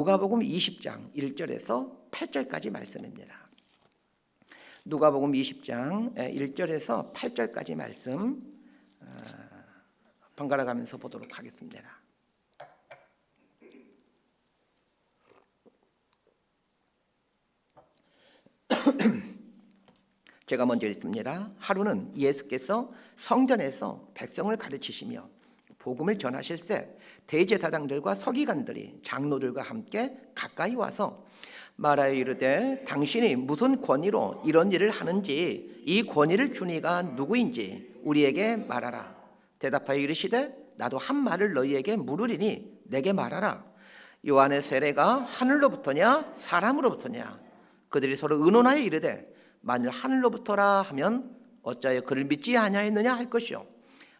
누가복음 20장 1절에서 8절까지 말씀입니다. 누가복음 20장 1절에서 8절까지 말씀 번갈아 가면서 보도록 하겠습니다. 제가 먼저 읽습니다. 하루는 예수께서 성전에서 백성을 가르치시며 복음을 전하실새 대제사장들과 서기관들이 장로들과 함께 가까이 와서 말하여 이르되 당신이 무슨 권위로 이런 일을 하는지 이 권위를 준 이가 누구인지 우리에게 말하라. 대답하여 이르시되 나도 한 말을 너희에게 물으리니 내게 말하라. 요한의 세례가 하늘로부터냐 사람으로부터냐? 그들이 서로 의논하여 이르되 만일 하늘로부터라 하면 어찌하여 그를 믿지 아니하였느냐 할 것이요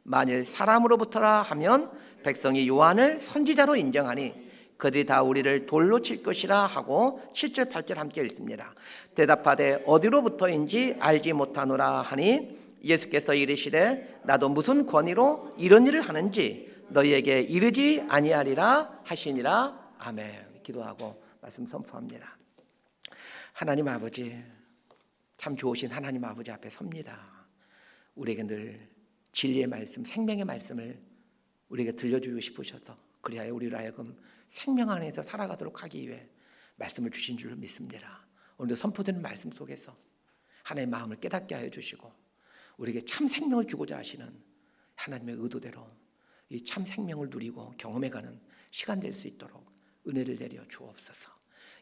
만일 사람으로부터라 하면 백성이 요한을 선지자로 인정하니 그들이 다 우리를 돌로 칠 것이라 하고 7절 8절 함께 읽습니다. 대답하되 어디로부터인지 알지 못하노라 하니 예수께서 이르시되 나도 무슨 권위로 이런 일을 하는지 너희에게 이르지 아니하리라 하시니라. 아멘. 기도하고 말씀 선포합니다. 하나님 아버지, 참 좋으신 하나님 아버지 앞에 섭니다. 우리에게 늘 진리의 말씀, 생명의 말씀을 우리에게 들려주고 싶으셔서 그리하여 우리를 하여금 생명 안에서 살아가도록 하기 위해 말씀을 주신 줄 믿습니다. 오늘도 선포되는 말씀 속에서 하나님의 마음을 깨닫게 하여 주시고 우리에게 참 생명을 주고자 하시는 하나님의 의도대로 이 참 생명을 누리고 경험해가는 시간 될 수 있도록 은혜를 내려 주옵소서.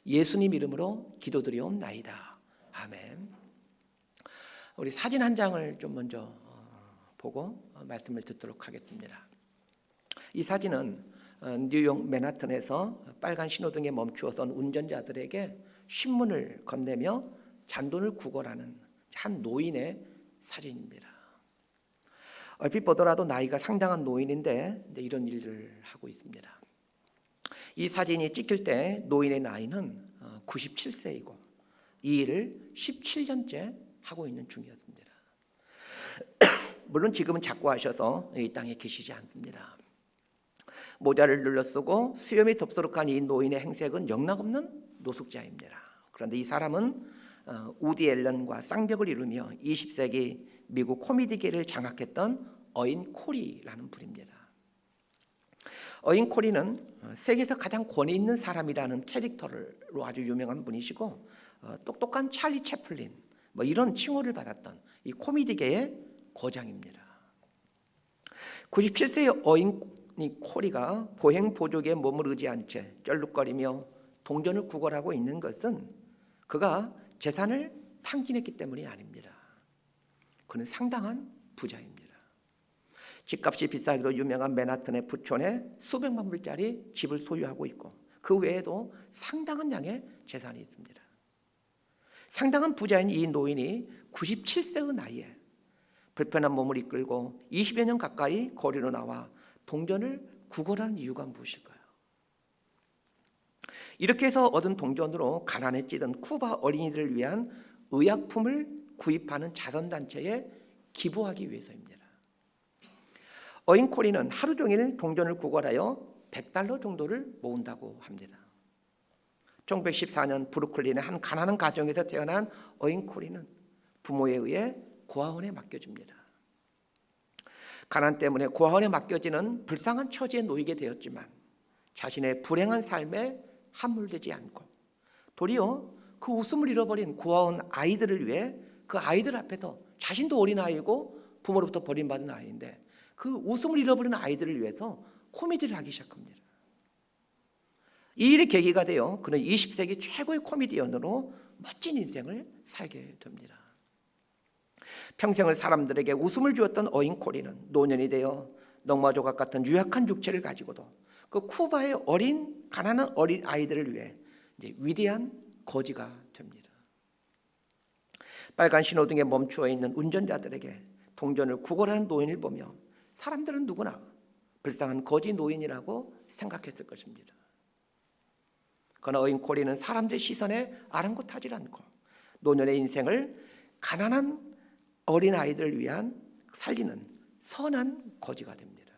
예수님 이름으로 기도드리옵나이다. 아멘. 우리 사진 한 장을 좀 먼저 보고 말씀을 듣도록 하겠습니다. 이 사진은 뉴욕 맨하튼에서 빨간 신호등에 멈추어 선 운전자들에게 신문을 건네며 잔돈을 구걸하는 한 노인의 사진입니다. 얼핏 보더라도 나이가 상당한 노인인데 이런 일을 하고 있습니다. 이 사진이 찍힐 때 노인의 나이는 97세이고 이 일을 17년째 하고 있는 중이었습니다. 물론 지금은 작고하셔서 이 땅에 계시지 않습니다. 모자를 눌러쓰고 수염이 덥수룩한 이 노인의 행색은 영락없는 노숙자입니다. 그런데 이 사람은 우디 앨런과 쌍벽을 이루며 20세기 미국 코미디계를 장악했던 어인 코리라는 분입니다. 어인 코리는 세계에서 가장 권위 있는 사람이라는 캐릭터로 아주 유명한 분이시고 똑똑한 찰리 채플린 이런 칭호를 받았던 이 코미디계의 거장입니다. 97세의 어인 코리가 보행 보조기에 몸을 의지한 채 쩔룩거리며 동전을 구걸하고 있는 것은 그가 재산을 탕진했기 때문이 아닙니다. 그는 상당한 부자입니다. 집값이 비싸기로 유명한 맨하튼의 부촌에 수백만 불짜리 집을 소유하고 있고 그 외에도 상당한 양의 재산이 있습니다. 상당한 부자인 이 노인이 97세의 나이에 불편한 몸을 이끌고 20여 년 가까이 거리로 나와 동전을 구걸하는 이유가 무엇일까요? 이렇게 해서 얻은 동전으로 가난에 찌든 쿠바 어린이들을 위한 의약품을 구입하는 자선단체에 기부하기 위해서입니다. 어인 코리는 하루 종일 동전을 구걸하여 $100 정도를 모은다고 합니다. 1914년 브루클린의 한 가난한 가정에서 태어난 어인 코리는 부모에 의해 고아원에 맡겨집니다. 가난 때문에 고아원에 맡겨지는 불쌍한 처지에 놓이게 되었지만 자신의 불행한 삶에 함몰되지 않고 도리어 그 웃음을 잃어버린 고아원 아이들을 위해 그 아이들 앞에서 자신도 어린아이고 부모로부터 버림받은 아이인데 그 웃음을 잃어버린 아이들을 위해서 코미디를 하기 시작합니다. 이 일이 계기가 되어 그는 20세기 최고의 코미디언으로 멋진 인생을 살게 됩니다. 평생을 사람들에게 웃음을 주었던 어인 코리는 노년이 되어 농마조각 같은 유약한 육체를 가지고도 그 쿠바의 가난한 어린 아이들을 위해 이제 위대한 거지가 됩니다. 빨간 신호등에 멈추어 있는 운전자들에게 동전을 구걸하는 노인을 보며 사람들은 누구나 불쌍한 거지 노인이라고 생각했을 것입니다. 그러나 어인 코리는 사람들의 시선에 아랑곳하지 않고 노년의 인생을 가난한 어린 아이들을 위한 살리는 선한 거지가 됩니다.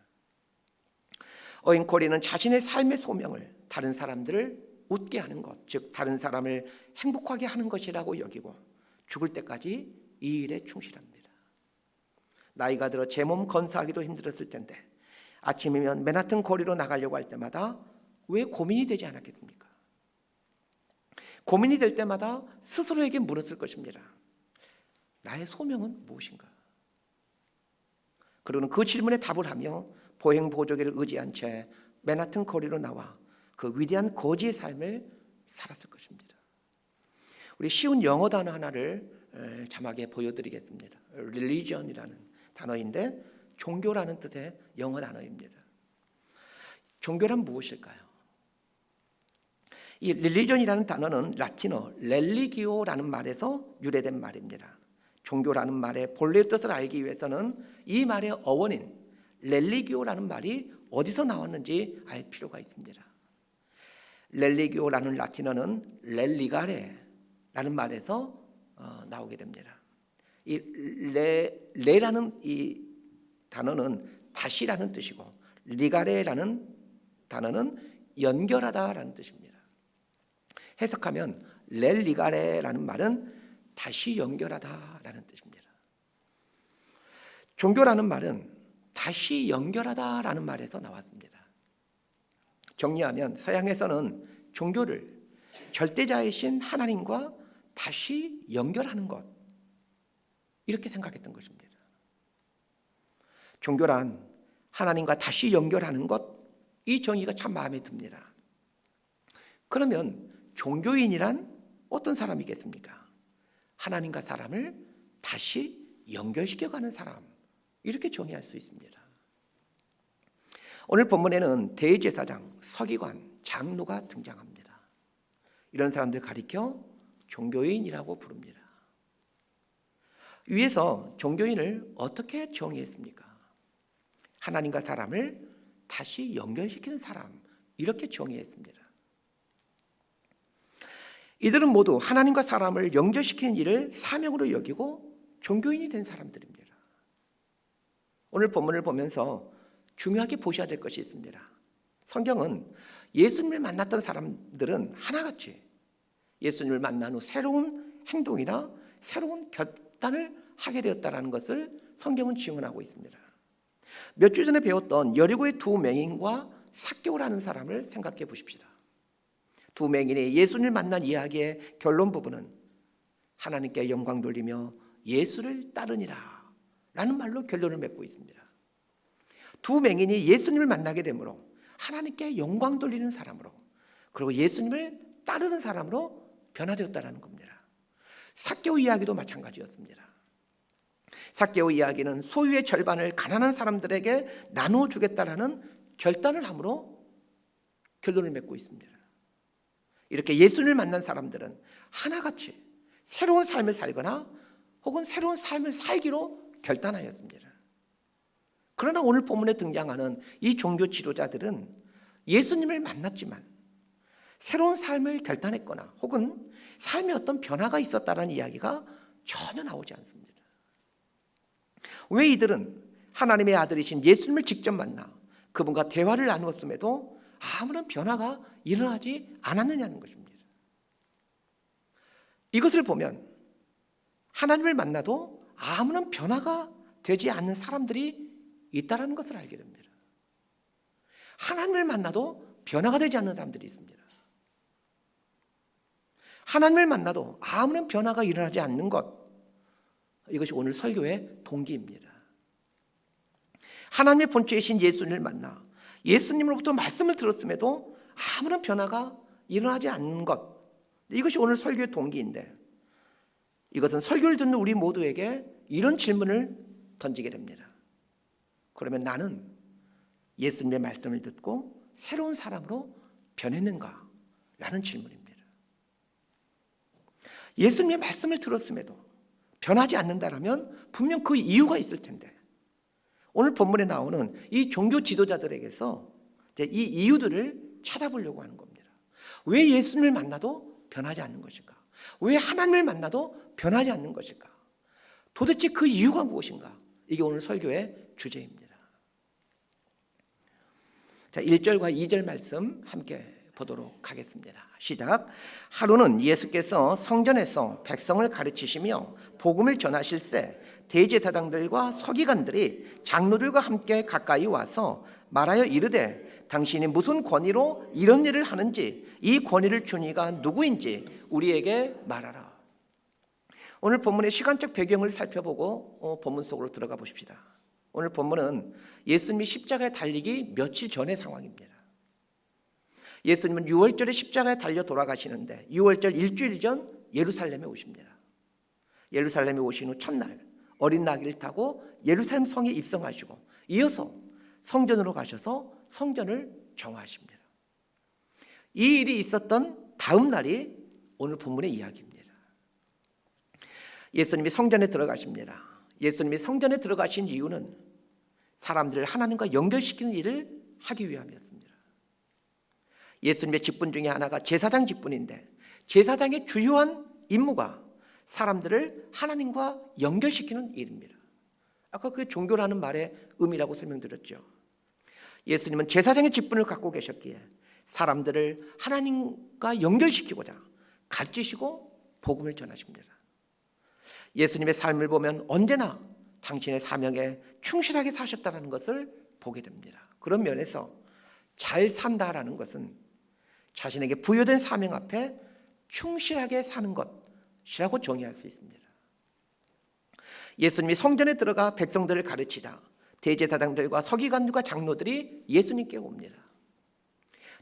어인 코리는 자신의 삶의 소명을 다른 사람들을 웃게 하는 것, 즉 다른 사람을 행복하게 하는 것이라고 여기고 죽을 때까지 이 일에 충실합니다. 나이가 들어 제 몸 건사하기도 힘들었을 텐데 아침이면 맨하튼 거리로 나가려고 할 때마다 왜 고민이 되지 않았겠습니까? 고민이 될 때마다 스스로에게 물었을 것입니다. 나의 소명은 무엇인가? 그리고는 그 질문에 답을 하며 보행보조기를 의지한 채 맨하튼 거리로 나와 그 위대한 거지의 삶을 살았을 것입니다. 우리 쉬운 영어 단어 하나를 자막에 보여드리겠습니다. religion이라는 단어인데 종교라는 뜻의 영어 단어입니다. 종교란 무엇일까요? 이 religion이라는 단어는 라틴어 religio라는 말에서 유래된 말입니다. 종교라는 말의 본래의 뜻을 알기 위해서는 이 말의 어원인 religio라는 말이 어디서 나왔는지 알 필요가 있습니다. religio라는 라틴어는 religare라는 말에서 나오게 됩니다. 이 레라는 이 단어는 다시라는 뜻이고 리가레라는 단어는 연결하다라는 뜻입니다. 해석하면 렐리가레라는 말은 다시 연결하다라는 뜻입니다. 종교라는 말은 다시 연결하다라는 말에서 나왔습니다. 정리하면 서양에서는 종교를 절대자이신 하나님과 다시 연결하는 것, 이렇게 생각했던 것입니다. 종교란 하나님과 다시 연결하는 것, 이 정의가 참 마음에 듭니다. 그러면 종교인이란 어떤 사람이겠습니까? 하나님과 사람을 다시 연결시켜가는 사람, 이렇게 정의할 수 있습니다. 오늘 본문에는 대제사장, 서기관, 장로가 등장합니다. 이런 사람들 가리켜 종교인이라고 부릅니다. 위에서 종교인을 어떻게 정의했습니까? 하나님과 사람을 다시 연결시키는 사람, 이렇게 정의했습니다. 이들은 모두 하나님과 사람을 연결시키는 일을 사명으로 여기고 종교인이 된 사람들입니다. 오늘 본문을 보면서 중요하게 보셔야 될 것이 있습니다. 성경은 예수님을 만났던 사람들은 하나같이 예수님을 만난 후 새로운 행동이나 새로운 결단을 하게 되었다는 것을 성경은 증언하고 있습니다. 몇 주 전에 배웠던 여리고의 두 맹인과 삭개오라는 사람을 생각해 보십시다. 두 맹인이 예수님을 만난 이야기의 결론 부분은 하나님께 영광 돌리며 예수를 따르니라 라는 말로 결론을 맺고 있습니다. 두 맹인이 예수님을 만나게 되므로 하나님께 영광 돌리는 사람으로, 그리고 예수님을 따르는 사람으로 변화되었다는 겁니다. 삭개오 이야기도 마찬가지였습니다. 삭개오 이야기는 소유의 절반을 가난한 사람들에게 나누어 주겠다라는 결단을 함으로 결론을 맺고 있습니다. 이렇게 예수님을 만난 사람들은 하나같이 새로운 삶을 살거나 혹은 새로운 삶을 살기로 결단하였습니다. 그러나 오늘 본문에 등장하는 이 종교 지도자들은 예수님을 만났지만 새로운 삶을 결단했거나 혹은 삶에 어떤 변화가 있었다는 이야기가 전혀 나오지 않습니다. 왜 이들은 하나님의 아들이신 예수님을 직접 만나 그분과 대화를 나누었음에도 아무런 변화가 일어나지 않았느냐는 것입니다. 이것을 보면 하나님을 만나도 아무런 변화가 되지 않는 사람들이 있다는 것을 알게 됩니다. 하나님을 만나도 변화가 되지 않는 사람들이 있습니다. 하나님을 만나도 아무런 변화가 일어나지 않는 것, 이것이 오늘 설교의 동기입니다. 하나님의 본체이신 예수님을 만나 예수님으로부터 말씀을 들었음에도 아무런 변화가 일어나지 않는 것, 이것이 오늘 설교의 동기인데, 이것은 설교를 듣는 우리 모두에게 이런 질문을 던지게 됩니다. 그러면 나는 예수님의 말씀을 듣고 새로운 사람으로 변했는가? 라는 질문입니다. 예수님의 말씀을 들었음에도 변하지 않는다라면 분명 그 이유가 있을 텐데, 오늘 본문에 나오는 이 종교 지도자들에게서 이 이유들을 찾아보려고 하는 겁니다. 왜 예수님을 만나도 변하지 않는 것일까? 왜 하나님을 만나도 변하지 않는 것일까? 도대체 그 이유가 무엇인가? 이게 오늘 설교의 주제입니다. 자, 1절과 2절 말씀 함께 보도록 하겠습니다. 시작. 하루는 예수께서 성전에서 백성을 가르치시며 복음을 전하실새 대제사장들과 서기관들이 장로들과 함께 가까이 와서 말하여 이르되 당신이 무슨 권위로 이런 일을 하는지 이 권위를 준 이가 누구인지 우리에게 말하라. 오늘 본문의 시간적 배경을 살펴보고 본문 속으로 들어가 보십시다. 오늘 본문은 예수님이 십자가에 달리기 며칠 전의 상황입니다. 예수님은 유월절에 십자가에 달려 돌아가시는데 유월절 일주일 전 예루살렘에 오십니다. 예루살렘에 오신 후 첫날 어린 나귀를 타고 예루살렘 성에 입성하시고 이어서 성전으로 가셔서 성전을 정화하십니다. 이 일이 있었던 다음 날이 오늘 본문의 이야기입니다. 예수님이 성전에 들어가십니다. 예수님이 성전에 들어가신 이유는 사람들을 하나님과 연결시키는 일을 하기 위함이었습니다. 예수님의 직분 중에 하나가 제사장 직분인데 제사장의 주요한 임무가 사람들을 하나님과 연결시키는 일입니다. 아까 그 종교라는 말의 의미라고 설명드렸죠. 예수님은 제사장의 직분을 갖고 계셨기에 사람들을 하나님과 연결시키고자 가르치시고 복음을 전하십니다. 예수님의 삶을 보면 언제나 당신의 사명에 충실하게 사셨다는 것을 보게 됩니다. 그런 면에서 잘 산다라는 것은 자신에게 부여된 사명 앞에 충실하게 사는 것이라고 정의할 수 있습니다. 예수님이 성전에 들어가 백성들을 가르치자 대제사장들과 서기관들과 장로들이 예수님께 옵니다.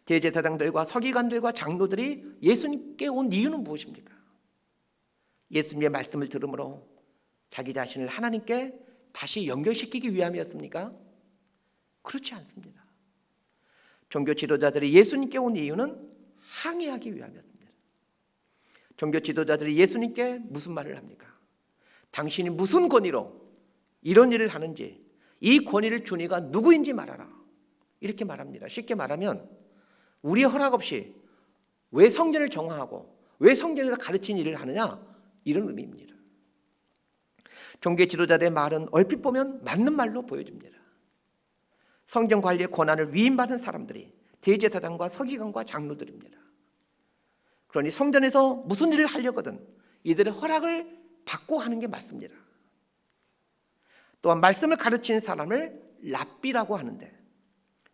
대제사장들과 서기관들과 장로들이 예수님께 온 이유는 무엇입니까? 예수님의 말씀을 들음으로 자기 자신을 하나님께 다시 연결시키기 위함이었습니까? 그렇지 않습니다. 종교 지도자들이 예수님께 온 이유는 항의하기 위함이었습니다. 종교 지도자들이 예수님께 무슨 말을 합니까? 당신이 무슨 권위로 이런 일을 하는지 이 권위를 준 이가 누구인지 말하라. 이렇게 말합니다. 쉽게 말하면 우리의 허락 없이 왜 성전을 정화하고 왜 성전에서 가르친 일을 하느냐, 이런 의미입니다. 종교 지도자들의 말은 얼핏 보면 맞는 말로 보여집니다. 성전 관리의 권한을 위임받은 사람들이 대제사장과 서기관과 장로들입니다. 그러니 성전에서 무슨 일을 하려거든 이들의 허락을 받고 하는 게 맞습니다. 또한 말씀을 가르치는 사람을 랍비라고 하는데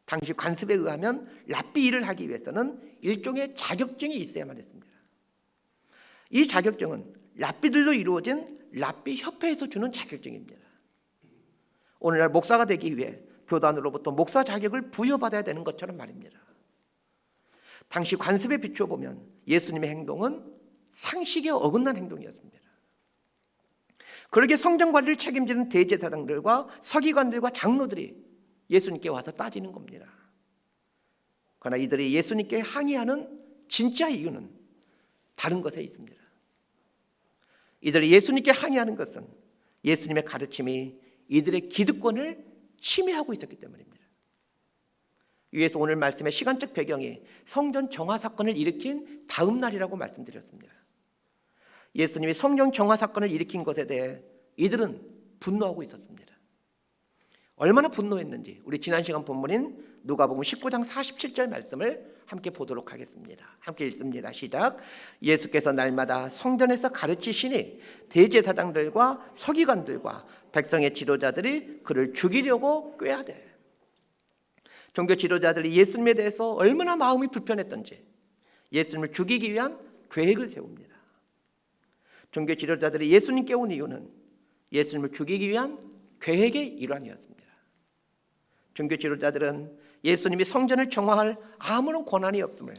당시 관습에 의하면 랍비 일을 하기 위해서는 일종의 자격증이 있어야만 했습니다. 이 자격증은 랍비들로 이루어진 랍비 협회에서 주는 자격증입니다. 오늘날 목사가 되기 위해 교단으로부터 목사 자격을 부여받아야 되는 것처럼 말입니다. 당시 관습에 비추어 보면 예수님의 행동은 상식에 어긋난 행동이었습니다. 그러게 성전 관리를 책임지는 대제사장들과 서기관들과 장로들이 예수님께 와서 따지는 겁니다. 그러나 이들이 예수님께 항의하는 진짜 이유는 다른 것에 있습니다. 이들이 예수님께 항의하는 것은 예수님의 가르침이 이들의 기득권을 침해하고 있었기 때문입니다. 위에서 오늘 말씀의 시간적 배경이 성전 정화 사건을 일으킨 다음 날이라고 말씀드렸습니다. 예수님이 성전 정화 사건을 일으킨 것에 대해 이들은 분노하고 있었습니다. 얼마나 분노했는지 우리 지난 시간 본문인 누가복음 19장 47절 말씀을 함께 보도록 하겠습니다. 함께 읽습니다. 시작. 예수께서 날마다 성전에서 가르치시니 대제사장들과 서기관들과 백성의 지도자들이 그를 죽이려고 꾀하되. 종교 지도자들이 예수님에 대해서 얼마나 마음이 불편했던지 예수님을 죽이기 위한 계획을 세웁니다. 종교 지도자들이 예수님께 온 이유는 예수님을 죽이기 위한 계획의 일환이었습니다. 종교 지도자들은 예수님이 성전을 정화할 아무런 권한이 없음을,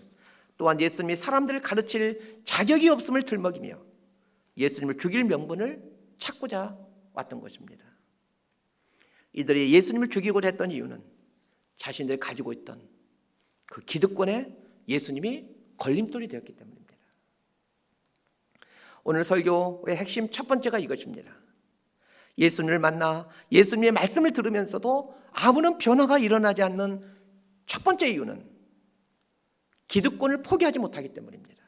또한 예수님이 사람들을 가르칠 자격이 없음을 들먹이며 예수님을 죽일 명분을 찾고자 왔던 것입니다. 이들이 예수님을 죽이고자 했던 이유는 자신들이 가지고 있던 그 기득권에 예수님이 걸림돌이 되었기 때문입니다. 오늘 설교의 핵심 첫 번째가 이것입니다. 예수님을 만나 예수님의 말씀을 들으면서도 아무런 변화가 일어나지 않는 첫 번째 이유는 기득권을 포기하지 못하기 때문입니다.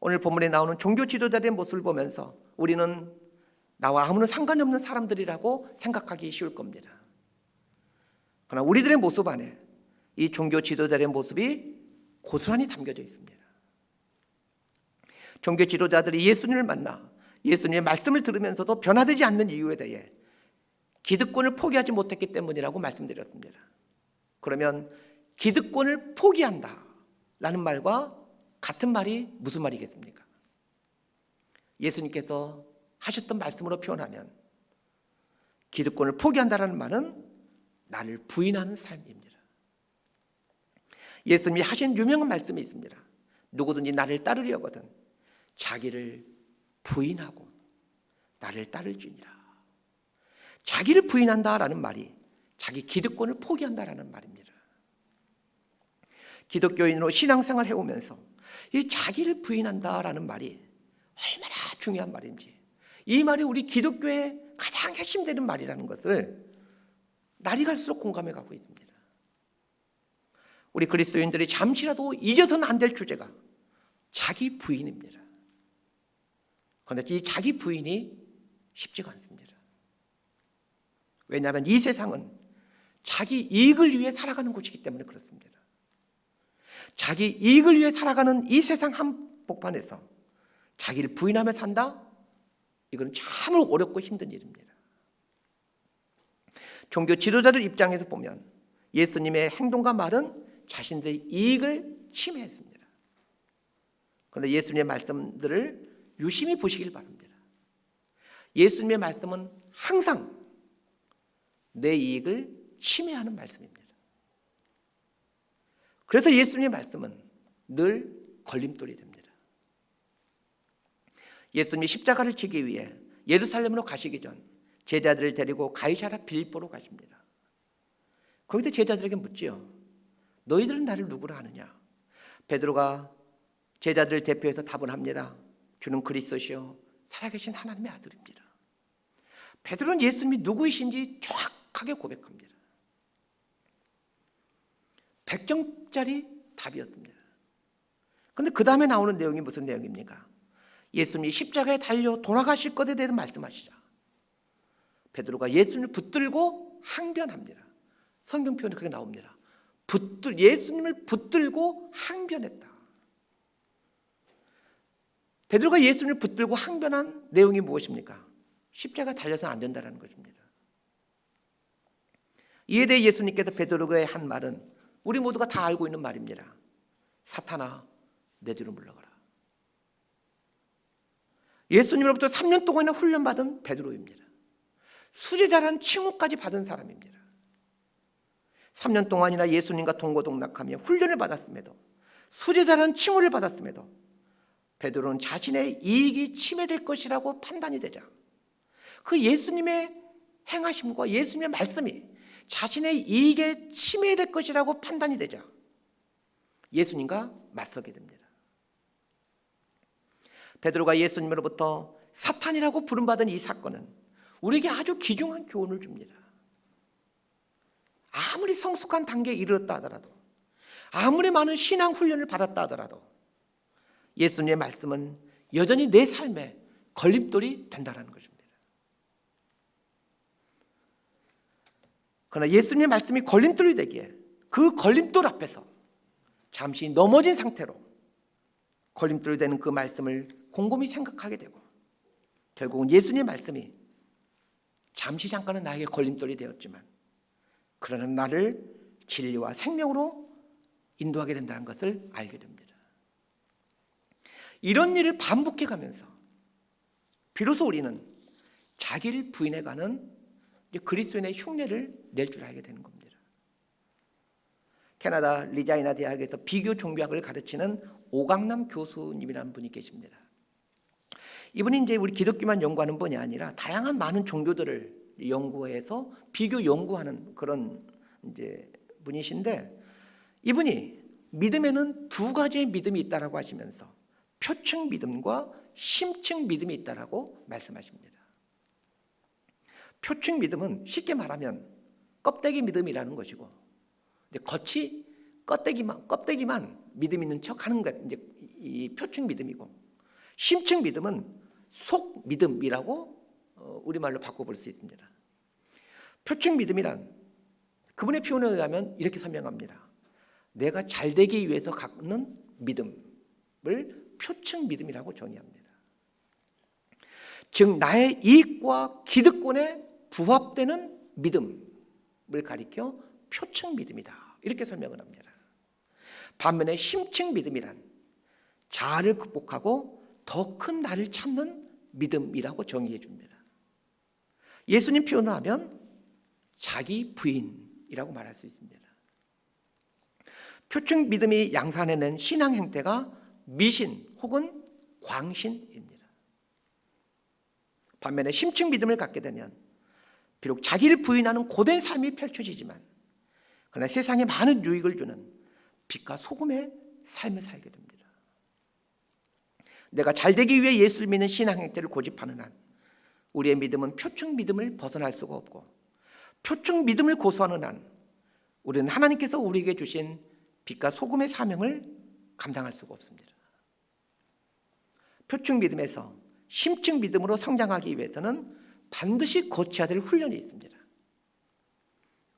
오늘 본문에 나오는 종교 지도자들의 모습을 보면서 우리는 나와 아무런 상관이 없는 사람들이라고 생각하기 쉬울 겁니다. 그러나 우리들의 모습 안에 이 종교 지도자들의 모습이 고스란히 담겨져 있습니다. 종교 지도자들이 예수님을 만나 예수님의 말씀을 들으면서도 변화되지 않는 이유에 대해 기득권을 포기하지 못했기 때문이라고 말씀드렸습니다. 그러면 기득권을 포기한다라는 말과 같은 말이 무슨 말이겠습니까? 예수님께서 하셨던 말씀으로 표현하면 기득권을 포기한다라는 말은 나를 부인하는 삶입니다. 예수님이 하신 유명한 말씀이 있습니다. 누구든지 나를 따르려거든 자기를 부인하고 나를 따를지니라. 자기를 부인한다라는 말이 자기 기득권을 포기한다라는 말입니다. 기독교인으로 신앙생활을 해오면서 이 자기를 부인한다라는 말이 얼마나 중요한 말인지, 이 말이 우리 기독교의 가장 핵심되는 말이라는 것을 날이 갈수록 공감해 가고 있습니다. 우리 그리스도인들이 잠시라도 잊어서는 안 될 주제가 자기 부인입니다. 그런데 이 자기 부인이 쉽지가 않습니다. 왜냐하면 이 세상은 자기 이익을 위해 살아가는 곳이기 때문에 그렇습니다. 자기 이익을 위해 살아가는 이 세상 한복판에서 자기를 부인하며 산다? 이건 참으로 어렵고 힘든 일입니다. 종교 지도자들 입장에서 보면 예수님의 행동과 말은 자신들의 이익을 침해했습니다. 그런데 예수님의 말씀들을 유심히 보시길 바랍니다. 예수님의 말씀은 항상 내 이익을 침해하는 말씀입니다. 그래서 예수님의 말씀은 늘 걸림돌이 됩니다. 예수님이 십자가를 지기 위해 예루살렘으로 가시기 전 제자들을 데리고 가이사랴 빌립보로 가십니다. 거기서 제자들에게 묻지요. 너희들은 나를 누구라 하느냐? 베드로가 제자들을 대표해서 답을 합니다. 주는 그리스도시요 살아계신 하나님의 아들입니다. 베드로는 예수님이 누구이신지 정확하게 고백합니다. 100점짜리 답이었습니다. 그런데 그 다음에 나오는 내용이 무슨 내용입니까? 예수님이 십자가에 달려 돌아가실 것에 대해서 말씀하시자 베드로가 예수님을 붙들고 항변합니다. 성경 표현이 그렇게 나옵니다. 예수님을 붙들고 항변했다. 베드로가 예수님을 붙들고 항변한 내용이 무엇입니까? 십자가에 달려서는 안 된다는 것입니다. 이에 대해 예수님께서 베드로에게 한 말은 우리 모두가 다 알고 있는 말입니다. 사탄아, 내 뒤로 물러가라. 예수님으로부터 3년 동안이나 훈련받은 베드로입니다. 수제자라는 칭호까지 받은 사람입니다. 3년 동안이나 예수님과 동고동락하며 훈련을 받았음에도 수제자라는 칭호를 받았음에도 베드로는 자신의 이익이 침해될 것이라고 판단이 되자 그 예수님의 행하심과 예수님의 말씀이 자신의 이익에 침해될 것이라고 판단이 되자 예수님과 맞서게 됩니다. 베드로가 예수님으로부터 사탄이라고 부름받은 이 사건은 우리에게 아주 귀중한 교훈을 줍니다. 아무리 성숙한 단계에 이르렀다 하더라도 아무리 많은 신앙 훈련을 받았다 하더라도 예수님의 말씀은 여전히 내 삶에 걸림돌이 된다는 것입니다. 그러나 예수님의 말씀이 걸림돌이 되기에 그 걸림돌 앞에서 잠시 넘어진 상태로 걸림돌이 되는 그 말씀을 곰곰이 생각하게 되고 결국은 예수님의 말씀이 잠시 잠깐은 나에게 걸림돌이 되었지만 그러나 나를 진리와 생명으로 인도하게 된다는 것을 알게 됩니다. 이런 일을 반복해 가면서 비로소 우리는 자기를 부인해가는 그리스도인의 흉내를 낼 줄 알게 되는 겁니다. 캐나다 리자이나 대학에서 비교 종교학을 가르치는 오강남 교수님이라는 분이 계십니다. 이분이 이제 우리 기독교만 연구하는 분이 아니라 다양한 많은 종교들을 연구해서 비교 연구하는 그런 이제 분이신데 이분이 믿음에는 두 가지의 믿음이 있다라고 하시면서 표층 믿음과 심층 믿음이 있다라고 말씀하십니다. 표층 믿음은 쉽게 말하면 껍데기 믿음이라는 것이고 겉이 껍데기만 믿음 있는 척하는 것 이제 이 표층 믿음이고 심층 믿음은 속 믿음이라고 우리말로 바꿔볼 수 있습니다. 표층 믿음이란 그분의 표현에 의하면 이렇게 설명합니다. 내가 잘되기 위해서 갖는 믿음을 표층 믿음이라고 정의합니다. 즉 나의 이익과 기득권에 부합되는 믿음을 가리켜 표층 믿음이다, 이렇게 설명을 합니다. 반면에 심층 믿음이란 자아를 극복하고 더 큰 나를 찾는 믿음이라고 정의해 줍니다. 예수님 표현을 하면 자기 부인이라고 말할 수 있습니다. 표층 믿음이 양산해낸 신앙 행태가 미신 혹은 광신입니다. 반면에 심층 믿음을 갖게 되면 비록 자기를 부인하는 고된 삶이 펼쳐지지만 그러나 세상에 많은 유익을 주는 빛과 소금의 삶을 살게 됩니다. 내가 잘되기 위해 예수를 믿는 신앙 행태를 고집하는 한 우리의 믿음은 표층 믿음을 벗어날 수가 없고, 표층 믿음을 고수하는 한 우리는 하나님께서 우리에게 주신 빛과 소금의 사명을 감당할 수가 없습니다. 표층 믿음에서 심층 믿음으로 성장하기 위해서는 반드시 거쳐야 될 훈련이 있습니다.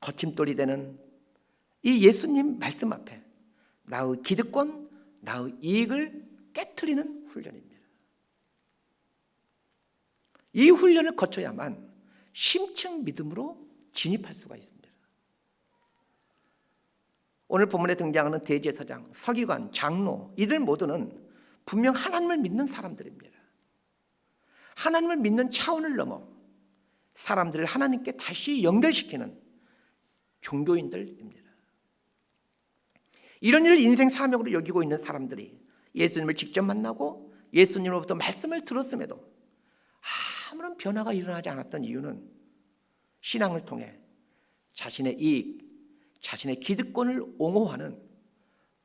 거침돌이 되는 이 예수님 말씀 앞에 나의 기득권, 나의 이익을 깨트리는 훈련입니다. 이 훈련을 거쳐야만 심층 믿음으로 진입할 수가 있습니다. 오늘 본문에 등장하는 대제사장, 서기관, 장로, 이들 모두는 분명 하나님을 믿는 사람들입니다. 하나님을 믿는 차원을 넘어 사람들을 하나님께 다시 연결시키는 종교인들입니다. 이런 일을 인생 사명으로 여기고 있는 사람들이 예수님을 직접 만나고 예수님으로부터 말씀을 들었음에도 아무런 변화가 일어나지 않았던 이유는 신앙을 통해 자신의 이익, 자신의 기득권을 옹호하는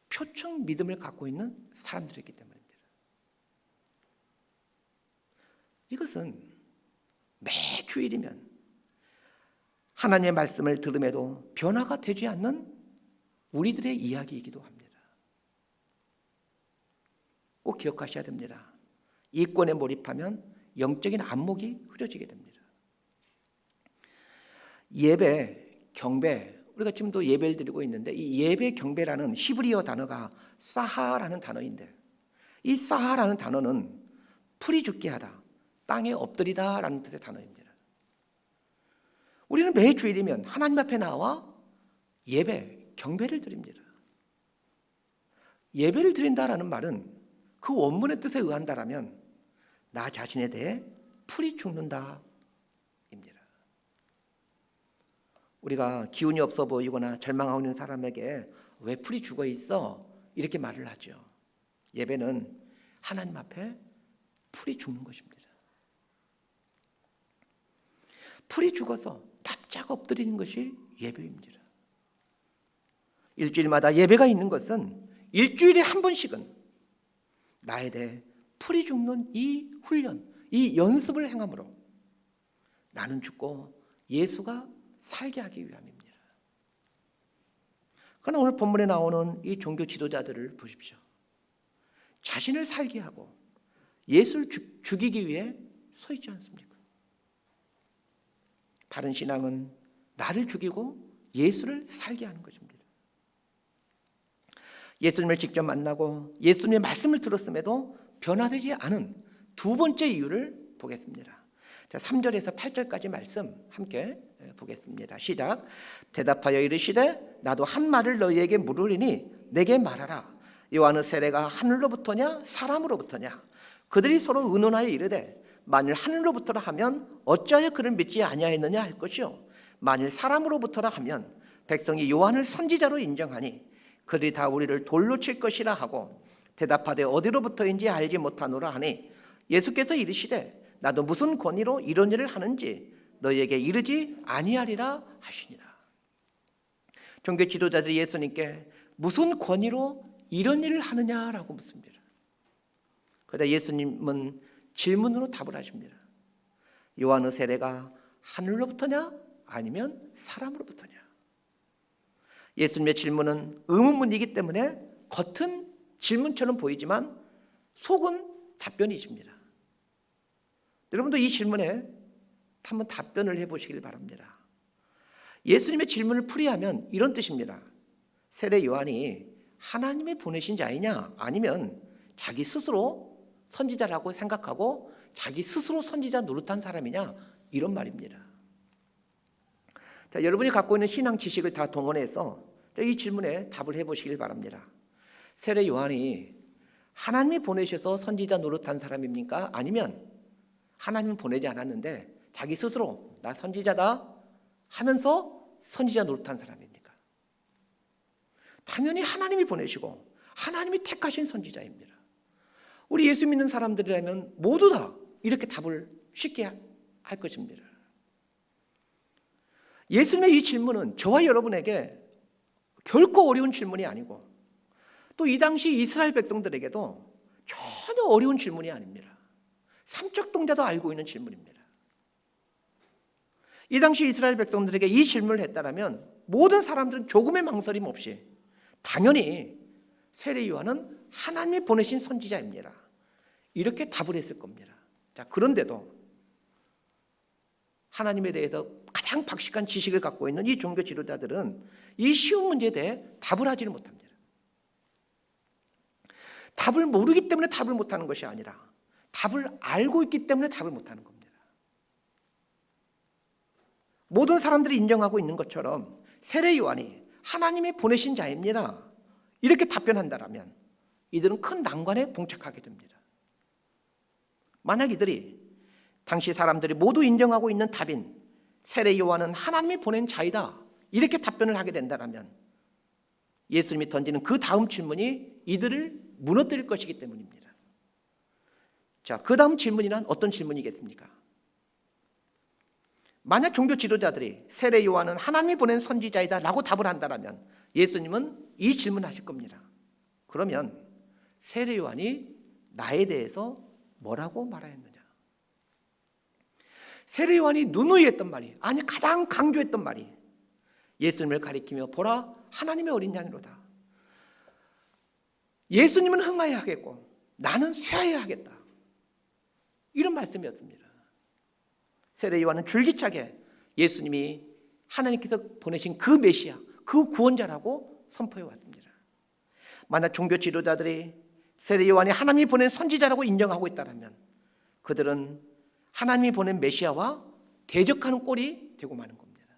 표층 믿음을 갖고 있는 사람들이기 때문입니다. 이것은 매 주일이면 하나님의 말씀을 들음에도 변화가 되지 않는 우리들의 이야기이기도 합니다. 꼭 기억하셔야 됩니다. 이권에 몰입하면 영적인 안목이 흐려지게 됩니다. 예배, 경배, 우리가 지금도 예배를 드리고 있는데 이 예배, 경배라는 히브리어 단어가 사하라는 단어인데 이 사하라는 단어는 풀이 죽게 하다, 땅에 엎드리다 라는 뜻의 단어입니다. 우리는 매 주일이면 하나님 앞에 나와 예배, 경배를 드립니다. 예배를 드린다라는 말은 그 원문의 뜻에 의한다라면 나 자신에 대해 풀이 죽는다 입니다. 우리가 기운이 없어 보이거나 절망하고 있는 사람에게 왜 풀이 죽어 있어? 이렇게 말을 하죠. 예배는 하나님 앞에 풀이 죽는 것입니다. 풀이 죽어서 납작 엎드리는 것이 예배입니다. 일주일마다 예배가 있는 것은 일주일에 한 번씩은 나에 대해 풀이 죽는 이 훈련, 이 연습을 행함으로 나는 죽고 예수가 살게 하기 위함입니다. 그러나 오늘 본문에 나오는 이 종교 지도자들을 보십시오. 자신을 살게 하고 예수를 죽이기 위해 서 있지 않습니까? 바른 신앙은 나를 죽이고 예수를 살게 하는 것입니다. 예수님을 직접 만나고 예수님의 말씀을 들었음에도 변화되지 않은 두 번째 이유를 보겠습니다. 자, 3절에서 8절까지 말씀 함께 보겠습니다. 시작. 대답하여 이르시되 나도 한 말을 너희에게 물으리니 내게 말하라. 요한의 세례가 하늘로부터냐 사람으로부터냐? 그들이 서로 의논하여 이르되 만일 하늘로부터라 하면 어찌하여 그를 믿지 아니하였느냐 할 것이요 만일 사람으로부터라 하면 백성이 요한을 선지자로 인정하니 그들이 다 우리를 돌로 칠 것이라 하고 대답하되 어디로부터인지 알지 못하노라 하니 예수께서 이르시되 나도 무슨 권위로 이런 일을 하는지 너희에게 이르지 아니하리라 하시니라. 종교 지도자들이 예수님께 무슨 권위로 이런 일을 하느냐라고 묻습니다. 그러다 예수님은 질문으로 답을 하십니다. 요한의 세례가 하늘로부터냐 아니면 사람으로부터냐? 예수님의 질문은 의문문이기 때문에 겉은 질문처럼 보이지만 속은 답변이십니다. 여러분도 이 질문에 한번 답변을 해보시길 바랍니다. 예수님의 질문을 풀이하면 이런 뜻입니다. 세례 요한이 하나님이 보내신 자이냐 아니면 자기 스스로 선지자라고 생각하고 자기 스스로 선지자 노릇한 사람이냐 이런 말입니다. 자, 여러분이 갖고 있는 신앙 지식을 다 동원해서 이 질문에 답을 해보시길 바랍니다. 세례 요한이 하나님이 보내셔서 선지자 노릇한 사람입니까? 아니면 하나님은 보내지 않았는데 자기 스스로 나 선지자다 하면서 선지자 노릇한 사람입니까? 당연히 하나님이 보내시고 하나님이 택하신 선지자입니다. 우리 예수 믿는 사람들이라면 모두 다 이렇게 답을 쉽게 할 것입니다. 예수님의 이 질문은 저와 여러분에게 결코 어려운 질문이 아니고 또 이 당시 이스라엘 백성들에게도 전혀 어려운 질문이 아닙니다. 삼척 동자도 알고 있는 질문입니다. 이 당시 이스라엘 백성들에게 이 질문을 했다면 모든 사람들은 조금의 망설임 없이 당연히 세례 요한은 하나님이 보내신 선지자입니다. 이렇게 답을 했을 겁니다. 자, 그런데도 하나님에 대해서 가장 박식한 지식을 갖고 있는 이 종교 지도자들은 이 쉬운 문제에 대해 답을 하지를 못합니다. 답을 모르기 때문에 답을 못하는 것이 아니라 답을 알고 있기 때문에 답을 못하는 겁니다. 모든 사람들이 인정하고 있는 것처럼 세례 요한이 하나님이 보내신 자입니다. 이렇게 답변한다면 이들은 큰 난관에 봉착하게 됩니다. 만약 이들이 당시 사람들이 모두 인정하고 있는 답인 세례 요한은 하나님이 보낸 자이다 이렇게 답변을 하게 된다면 예수님이 던지는 그 다음 질문이 이들을 무너뜨릴 것이기 때문입니다. 자, 그 다음 질문이란 어떤 질문이겠습니까? 만약 종교 지도자들이 세례 요한은 하나님이 보낸 선지자이다 라고 답을 한다면 예수님은 이 질문을 하실 겁니다. 그러면 세례 요한이 나에 대해서 뭐라고 말하였느냐? 세례 요한이 누누이 했던 말이, 아니 가장 강조했던 말이 예수님을 가리키며 보라 하나님의 어린 양이로다. 예수님은 흥하여야 하겠고 나는 쇠하여야 하겠다. 이런 말씀이었습니다. 세례 요한은 줄기차게 예수님이 하나님께서 보내신 그 메시아, 그 구원자라고 선포해 왔습니다. 만약 종교 지도자들이 세례 요한이 하나님이 보낸 선지자라고 인정하고 있다면 그들은 하나님이 보낸 메시아와 대적하는 꼴이 되고 마는 겁니다.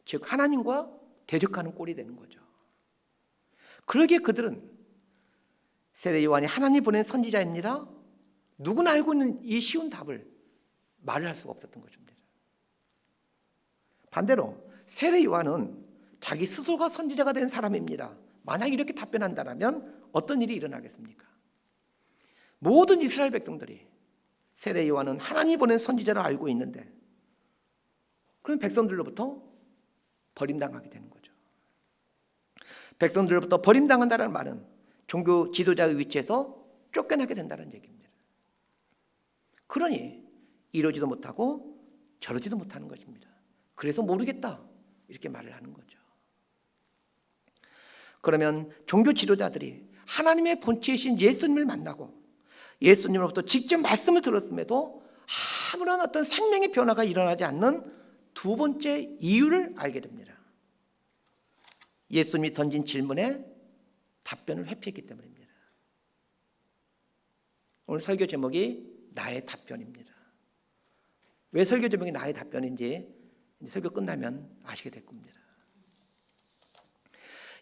즉 하나님과 대적하는 꼴이 되는 거죠. 그러기에 그들은 세례 요한이 하나님이 보낸 선지자입니다. 누구나 알고 있는 이 쉬운 답을 말을 할 수가 없었던 것입니다. 반대로 세례 요한은 자기 스스로가 선지자가 된 사람입니다. 만약 이렇게 답변한다면 어떤 일이 일어나겠습니까? 모든 이스라엘 백성들이 세례 요한은 하나님이 보낸 선지자를 알고 있는데 그럼 백성들로부터 버림당하게 되는 거죠. 백성들로부터 버림당한다는 말은 종교 지도자의 위치에서 쫓겨나게 된다는 얘기입니다. 그러니 이러지도 못하고 저러지도 못하는 것입니다. 그래서 모르겠다 이렇게 말을 하는 거죠. 그러면 종교 지도자들이 하나님의 본체이신 예수님을 만나고 예수님으로부터 직접 말씀을 들었음에도 아무런 어떤 생명의 변화가 일어나지 않는 두 번째 이유를 알게 됩니다. 예수님이 던진 질문에 답변을 회피했기 때문입니다. 오늘 설교 제목이 나의 답변입니다. 왜 설교 제목이 나의 답변인지 설교 끝나면 아시게 될 겁니다.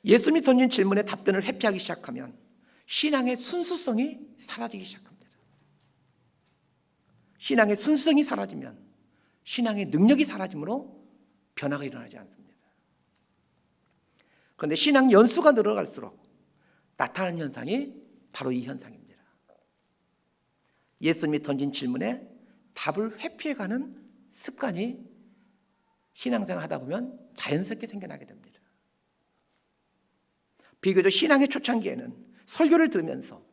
예수님이 던진 질문에 답변을 회피하기 시작하면 신앙의 순수성이 사라지기 시작합니다. 신앙의 순수성이 사라지면 신앙의 능력이 사라지므로 변화가 일어나지 않습니다. 그런데 신앙 연수가 늘어갈수록 나타나는 현상이 바로 이 현상입니다. 예수님이 던진 질문에 답을 회피해가는 습관이 신앙생활 하다 보면 자연스럽게 생겨나게 됩니다. 비교적 신앙의 초창기에는 설교를 들으면서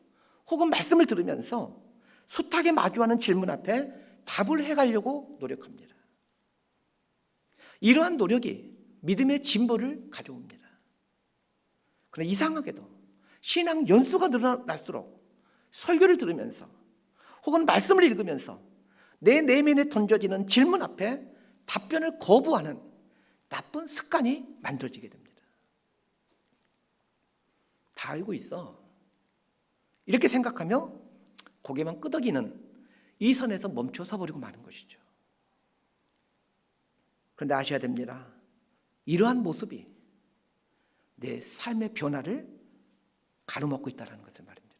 혹은 말씀을 들으면서 숱하게 마주하는 질문 앞에 답을 해가려고 노력합니다. 이러한 노력이 믿음의 진보를 가져옵니다. 그러나 이상하게도 신앙 연수가 늘어날수록 설교를 들으면서 혹은 말씀을 읽으면서 내 내면에 던져지는 질문 앞에 답변을 거부하는 나쁜 습관이 만들어지게 됩니다. 다 알고 있어. 이렇게 생각하며 고개만 끄덕이는 이 선에서 멈춰 서버리고 마는 것이죠. 그런데 아셔야 됩니다. 이러한 모습이 내 삶의 변화를 가로막고 있다는 것을 말입니다.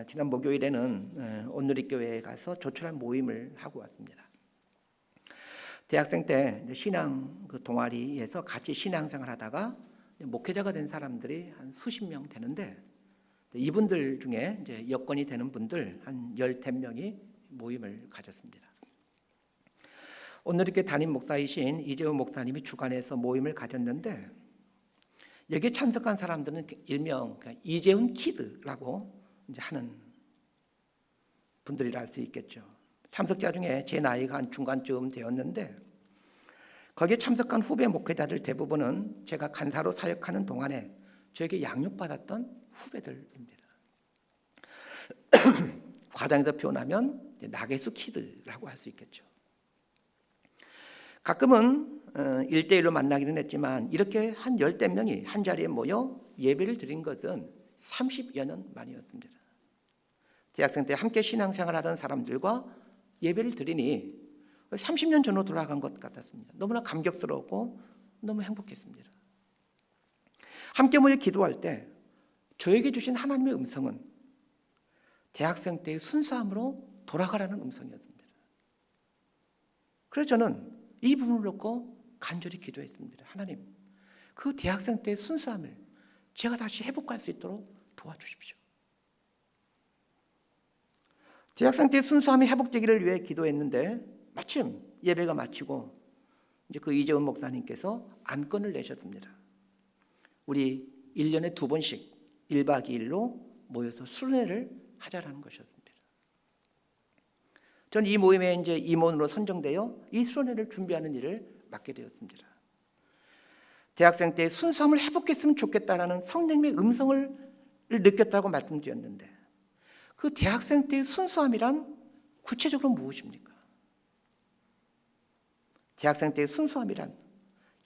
지난 목요일에는 온누리교회에 가서 조촐한 모임을 하고 왔습니다. 대학생 때 신앙 동아리에서 같이 신앙생활 하다가 목회자가 된 사람들이 한 수십 명 되는데, 이분들 중에 이제 여건이 되는 분들 한 13명이 모임을 가졌습니다. 온누리교회 담임 목사이신 이재훈 목사님이 주관해서 모임을 가졌는데, 여기에 참석한 사람들은 일명 이재훈 키드라고 이제 하는 분들이라 할 수 있겠죠. 참석자 중에 제 나이가 한 중간쯤 되었는데, 거기에 참석한 후배 목회자들 대부분은 제가 간사로 사역하는 동안에 저에게 양육받았던 후배들입니다. 과장해서 표현하면 나게수 키드라고 할 수 있겠죠. 가끔은 1대1로 만나기는 했지만 이렇게 한 10명이 한 자리에 모여 예배를 드린 것은 30여 년 만이었습니다. 대학생 때 함께 신앙생활하던 사람들과 예배를 드리니 30년 전으로 돌아간 것 같았습니다. 너무나 감격스럽고 너무 행복했습니다. 함께 모여 기도할 때 저에게 주신 하나님의 음성은 대학생 때의 순수함으로 돌아가라는 음성이었습니다. 그래서 저는 이 부분을 놓고 간절히 기도했습니다. 하나님, 그 대학생 때의 순수함을 제가 다시 회복할 수 있도록 도와주십시오. 대학생 때의 순수함이 회복되기를 위해 기도했는데, 마침 예배가 마치고 이제 그 이재훈 목사님께서 안건을 내셨습니다. 우리 1년에 2번씩 1박 2일로 모여서 수련회를 하자라는 것이었습니다. 저는 이 모임에 이제 임원으로 선정되어 이 수련회를 준비하는 일을 맡게 되었습니다. 대학생 때 순수함을 회복했으면 좋겠다라는 성령님의 음성을 느꼈다고 말씀드렸는데, 그 대학생 때의 순수함이란 구체적으로 무엇입니까? 대학생 때의 순수함이란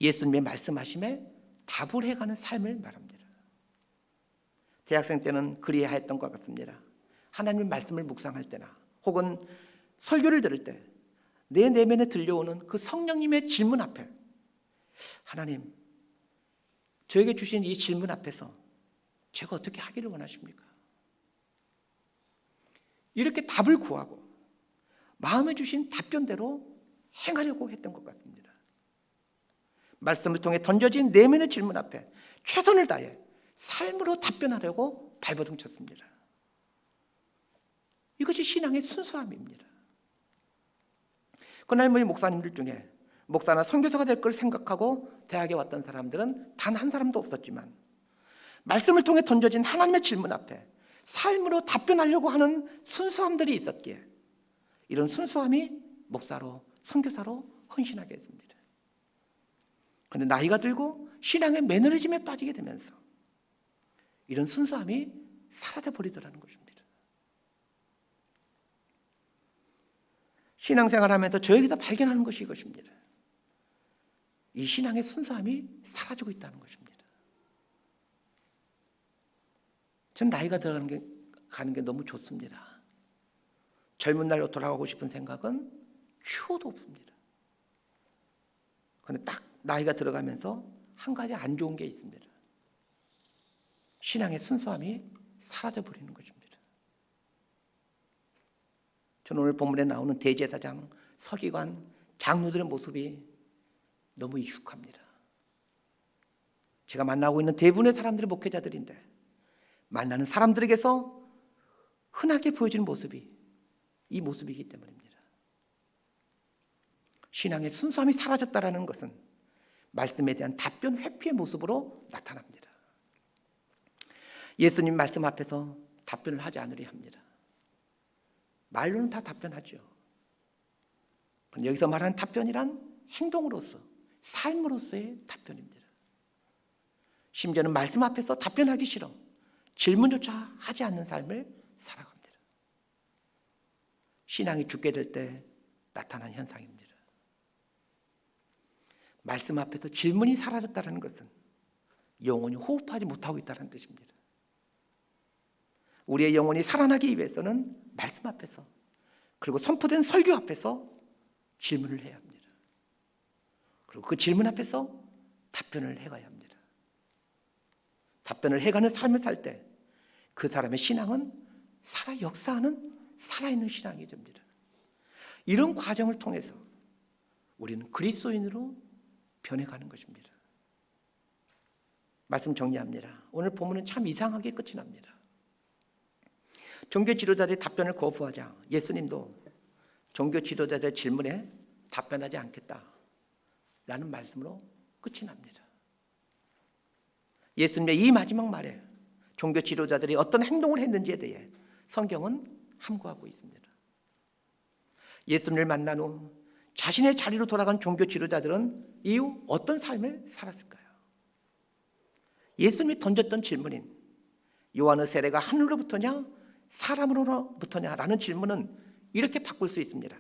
예수님의 말씀하심에 답을 해가는 삶을 말합니다. 대학생 때는 그리해야 했던 것 같습니다. 하나님의 말씀을 묵상할 때나 혹은 설교를 들을 때 내 내면에 들려오는 그 성령님의 질문 앞에, 하나님, 저에게 주신 이 질문 앞에서 제가 어떻게 하기를 원하십니까? 이렇게 답을 구하고 마음에 주신 답변대로 행하려고 했던 것 같습니다. 말씀을 통해 던져진 내면의 질문 앞에 최선을 다해 삶으로 답변하려고 발버둥 쳤습니다. 이것이 신앙의 순수함입니다. 그날 모인 목사님들 중에 목사나 선교사가 될 걸 생각하고 대학에 왔던 사람들은 단 한 사람도 없었지만, 말씀을 통해 던져진 하나님의 질문 앞에 삶으로 답변하려고 하는 순수함들이 있었기에 이런 순수함이 목사로, 선교사로 헌신하게 했습니다. 그런데 나이가 들고 신앙의 매너리즘에 빠지게 되면서 이런 순수함이 사라져 버리더라는 것입니다. 신앙생활하면서 저에게서 발견하는 것이 이것입니다. 이 신앙의 순수함이 사라지고 있다는 것입니다. 전 나이가 가는 게 너무 좋습니다. 젊은 날로 돌아가고 싶은 생각은 추호도 없습니다. 그런데 딱 나이가 들어가면서 한 가지 안 좋은 게 있습니다. 신앙의 순수함이 사라져 버리는 것입니다. 저는 오늘 본문에 나오는 대제사장, 서기관, 장로들의 모습이 너무 익숙합니다. 제가 만나고 있는 대부분의 사람들이 목회자들인데, 만나는 사람들에게서 흔하게 보여지는 모습이 이 모습이기 때문입니다. 신앙의 순수함이 사라졌다는 것은 말씀에 대한 답변 회피의 모습으로 나타납니다. 예수님 말씀 앞에서 답변을 하지 않으려 합니다. 말로는 다 답변하죠. 여기서 말하는 답변이란 행동으로서, 삶으로서의 답변입니다. 심지어는 말씀 앞에서 답변하기 싫어 질문조차 하지 않는 삶을 살아갑니다. 신앙이 죽게 될 때 나타난 현상입니다. 말씀 앞에서 질문이 사라졌다는 것은 영혼이 호흡하지 못하고 있다는 뜻입니다. 우리의 영혼이 살아나기 위해서는 말씀 앞에서, 그리고 선포된 설교 앞에서 질문을 해야 합니다. 그리고 그 질문 앞에서 답변을 해가야 합니다. 답변을 해가는 삶을 살 때 그 사람의 신앙은 살아 역사하는 살아있는 신앙이 됩니다. 이런 과정을 통해서 우리는 그리스도인으로 변해가는 것입니다. 말씀 정리합니다. 오늘 본문은 참 이상하게 끝이 납니다. 종교 지도자들의 답변을 거부하자 예수님도 종교 지도자들의 질문에 답변하지 않겠다라는 말씀으로 끝이 납니다. 예수님의 이 마지막 말에 종교 지도자들이 어떤 행동을 했는지에 대해 성경은 함구하고 있습니다. 예수님을 만난 후 자신의 자리로 돌아간 종교 지도자들은 이후 어떤 삶을 살았을까요? 예수님이 던졌던 질문인 요한의 세례가 하늘로부터냐 사람으로부터냐라는 질문은 이렇게 바꿀 수 있습니다.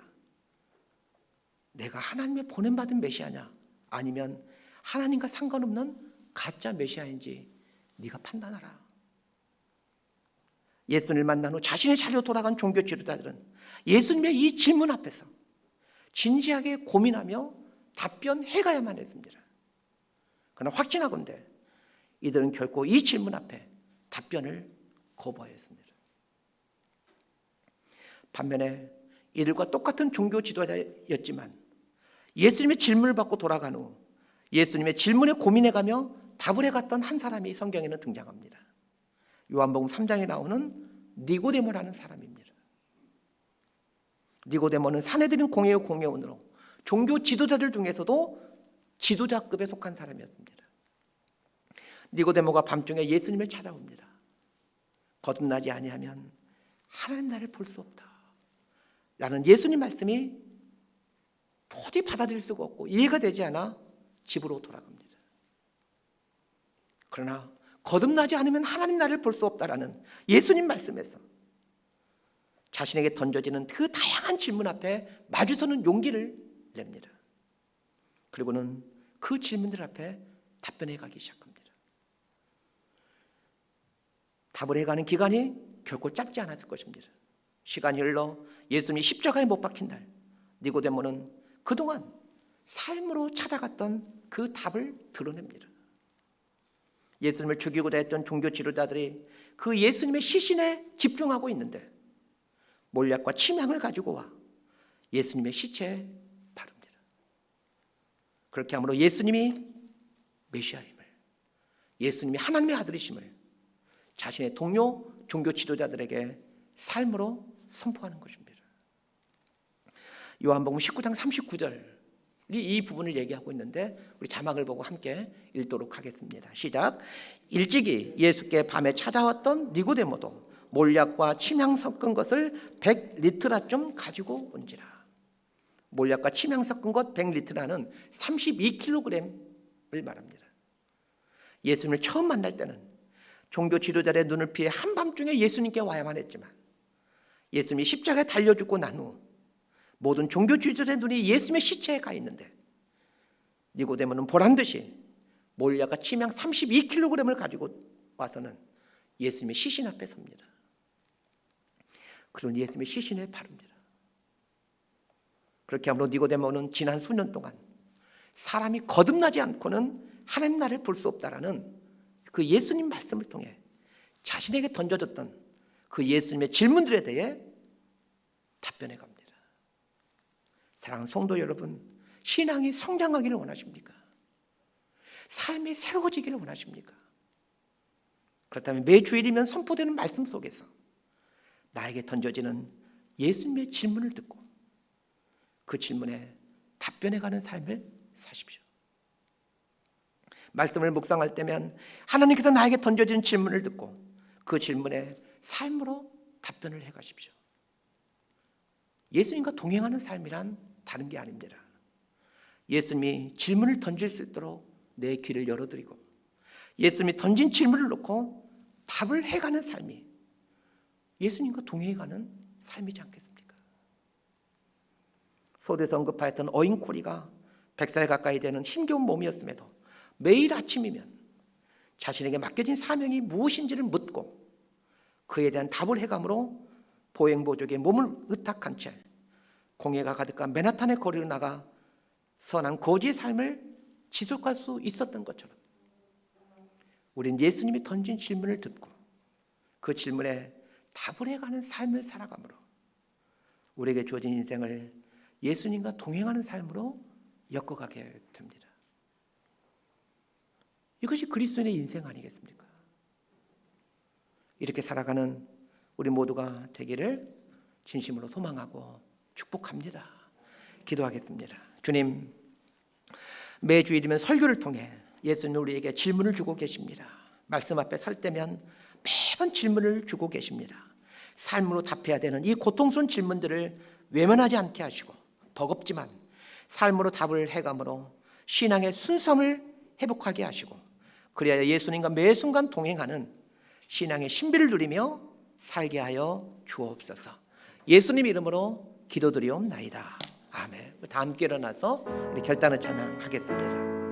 내가 하나님의 보냄받은 메시아냐 아니면 하나님과 상관없는 가짜 메시아인지 네가 판단하라. 예수님을 만난 후 자신의 자리로 돌아간 종교 지도자들은 예수님의 이 질문 앞에서 진지하게 고민하며 답변해가야만 했습니다. 그러나 확신하건대 이들은 결코 이 질문 앞에 답변을 거부하였습니다. 반면에 이들과 똑같은 종교 지도자였지만 예수님의 질문을 받고 돌아간 후 예수님의 질문에 고민해가며 답을 해갔던 한 사람이 성경에는 등장합니다. 요한복음 3장에 나오는 니고데모라는 사람입니다. 니고데모는 산헤드린 공회의 공회원으로 종교 지도자들 중에서도 지도자급에 속한 사람이었습니다. 니고데모가 밤중에 예수님을 찾아옵니다. 거듭나지 아니하면 하나님 나라를 볼 수 없다 라는 예수님 말씀이 도저히 받아들일 수가 없고 이해가 되지 않아 집으로 돌아갑니다. 그러나 거듭나지 않으면 하나님 나라를 볼 수 없다라는 예수님 말씀에서 자신에게 던져지는 그 다양한 질문 앞에 마주서는 용기를 냅니다. 그리고는 그 질문들 앞에 답변해 가기 시작합니다. 답을 해가는 기간이 결코 짧지 않았을 것입니다. 시간이 흘러 예수님이 십자가에 못 박힌 날 니고데모는 그동안 삶으로 찾아갔던 그 답을 드러냅니다. 예수님을 죽이고자 했던 종교 지도자들이 그 예수님의 시신에 집중하고 있는데 몰약과 침향을 가지고 와 예수님의 시체에 바릅니다. 그렇게 함으로 예수님이 메시아임을, 예수님이 하나님의 아들이심을 자신의 동료 종교 지도자들에게 삶으로 선포하는 것입니다. 요한복음 19장 39절이 이 부분을 얘기하고 있는데 우리 자막을 보고 함께 읽도록 하겠습니다. 시작. 일찍이 예수께 밤에 찾아왔던 니고데모도 몰약과 침향 섞은 것을 100리트라쯤 가지고 온지라. 몰약과 침향 섞은 것 100리트라는 32kg을 말합니다. 예수님을 처음 만날 때는 종교 지도자들의 눈을 피해 한밤중에 예수님께 와야만 했지만 예수님이 십자가에 달려 죽고 난 후 모든 종교 지도자들의 눈이 예수님의 시체에 가 있는데 니고데모는 보란듯이 몰약과 침향 32kg을 가지고 와서는 예수님의 시신 앞에 섭니다. 그런 예수님의 시신에 바릅니다. 그렇게 함으로 니고데모는 지난 수년 동안 사람이 거듭나지 않고는 하나님 나라를 볼 수 없다라는 그 예수님 말씀을 통해 자신에게 던져졌던 그 예수님의 질문들에 대해 답변해 갑니다. 사랑하는 성도 여러분, 신앙이 성장하기를 원하십니까? 삶이 새로워지기를 원하십니까? 그렇다면 매주일이면 선포되는 말씀 속에서 나에게 던져지는 예수님의 질문을 듣고 그 질문에 답변해가는 삶을 사십시오. 말씀을 묵상할 때면 하나님께서 나에게 던져지는 질문을 듣고 그 질문에 삶으로 답변을 해가십시오. 예수님과 동행하는 삶이란 다른 게 아닙니다. 예수님이 질문을 던질 수 있도록 내 귀를 열어드리고 예수님이 던진 질문을 놓고 답을 해가는 삶이 예수님과 동행해가는 삶이지 않겠습니까? 소대에서 언급하였던 어인코리가 100살 가까이 되는 힘겨운 몸이었음에도 매일 아침이면 자신에게 맡겨진 사명이 무엇인지를 묻고 그에 대한 답을 해감으로 보행보족의 몸을 의탁한 채 공해가 가득한 맨하탄의 거리로 나가 선한 거지의 삶을 지속할 수 있었던 것처럼 우린 예수님이 던진 질문을 듣고 그 질문에 답을 해가는 삶을 살아감으로 우리에게 주어진 인생을 예수님과 동행하는 삶으로 엮어가게 됩니다. 이것이 그리스도인의 인생 아니겠습니까? 이렇게 살아가는 우리 모두가 되기를 진심으로 소망하고 축복합니다. 기도하겠습니다. 주님, 매주일이면 설교를 통해 예수님 우리에게 질문을 주고 계십니다. 말씀 앞에 설 때면 매번 질문을 주고 계십니다. 삶으로 답해야 되는 이 고통스러운 질문들을 외면하지 않게 하시고 버겁지만 삶으로 답을 해감으로 신앙의 순수함을 회복하게 하시고 그래야 예수님과 매 순간 동행하는 신앙의 신비를 누리며 살게 하여 주옵소서. 예수님 이름으로 기도드리옵나이다. 아멘. 다 함께 일어나서 우리 결단을 찬양하겠습니다.